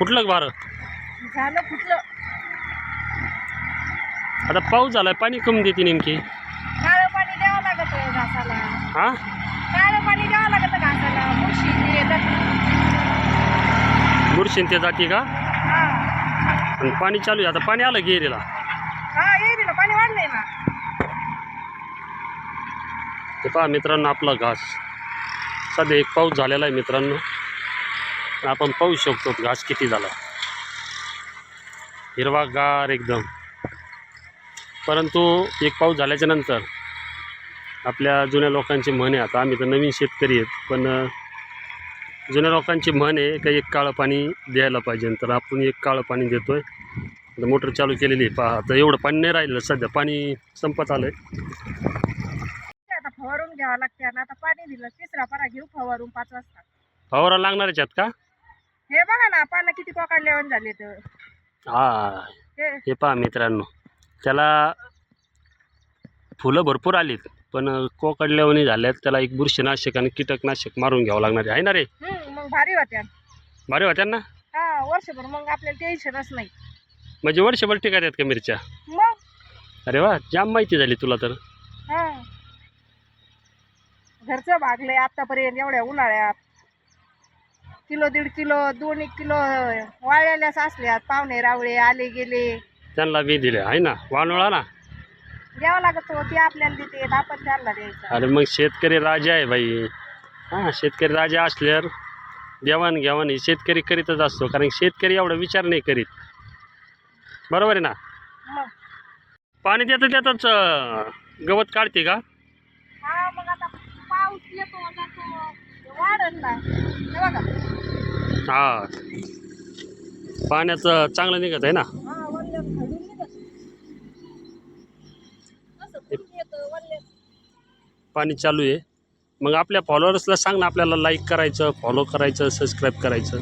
फुटलं का बारं? झालं फुटलं. आता पाऊस झालाय, पाणी कमी देते नेमकी. काळं पाणी द्यावं लागत घासाला. हा, काळं पाणी द्यावं लागत घासाला. मुशी ते जाती. बुरशीन ते जाते का? हा आणि पाणी चालू आहे, आता पाणी आलं गेरीला. हा येईल ना, पाणी वाढलंय ना. ते पहा मित्रांनो, आपला घास सध्या एक पाऊस झालेला आहे मित्रांनो. आपण पाहू शकतो घास किती झाला, हिरवागार एकदम. परंतु एक पाऊस झाल्याच्या नंतर आपल्या जुन्या लोकांची म्हण आहे, आता आम्ही तर नवीन शेतकरी आहेत, पण जुन्या लोकांची म्हण आहे का एक काळं पाणी द्यायला पाहिजे. तर आपण एक काळं पाणी देतोय. आता मोटर चालू केलेली आहे. पहा आता एवढं पाणी नाही राहिलं, सध्या पाणी संपत आलं आहे. आता फवारून घ्यावं लागते. आणि आता पाणी दिलं, तिसरा पारा घेऊ फवारून 5 वाजता. फवारा लागणार याच्यात का? हे बघा ना, पानं किती कोकाडल्यावर झाले तर. हा, हे पहा मित्रांनो, त्याला फुलं भरपूर आलीत, पण कोकडल्यावानी झाल्यात. त्याला एक बुरशीनाशक आणि कीटकनाशक मारून घ्यावं लागणार आहे ना रे? मग भारी होत्या. भारी होत्या ना? हा, वर्षभर मग आपल्याला टेन्शनच नाही. म्हणजे वर्षभर टिकायच्यात का मिरच्या? मग अरे वा, जाम माहिती झाली तुला तर. हा, घरचं भागलंय आतापर्यंत एवढ्या उन्हाळ्यात. किलो 1.5 किलो 2 किलो वाळलेल्याच असल्यात. पाहुणे रावळे आले गेले त्यांना बी दिले आहे ना, वानोळा ना. द्यावं लागत हो, ते आपल्याला देते, आपण त्यांना द्यायचं. अरे मग शेतकरी राजा आहे बाई. हां, शेतकरी राजा असल्यावर देवाणघेवाण ही शेतकरी करीतच असतो, कारण शेतकरी एवढा विचार नाही करीत. बरोबर आहे ना? मग पाणी देतं देतच गवत काढते का? हा, मग आता पाऊस येतो जातो, वाढत ना. हे बघा. हा, पाण्याचं चांगलं निघत आहे ना. हा, वल्ल्यात खडून निघत. असं फुटून येतं वल्ल्यात. पाणी चालू आहे. मग आपल्या फॉलोअर्सला सांग ना, आपल्याला लाईक करायचं, फॉलो करायचं, सबस्क्राईब करायचं.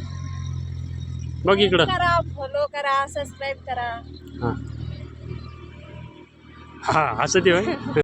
बघ इकडं. करा, फॉलो करा, सबस्क्राईब करा. हां हां, असं ते होय.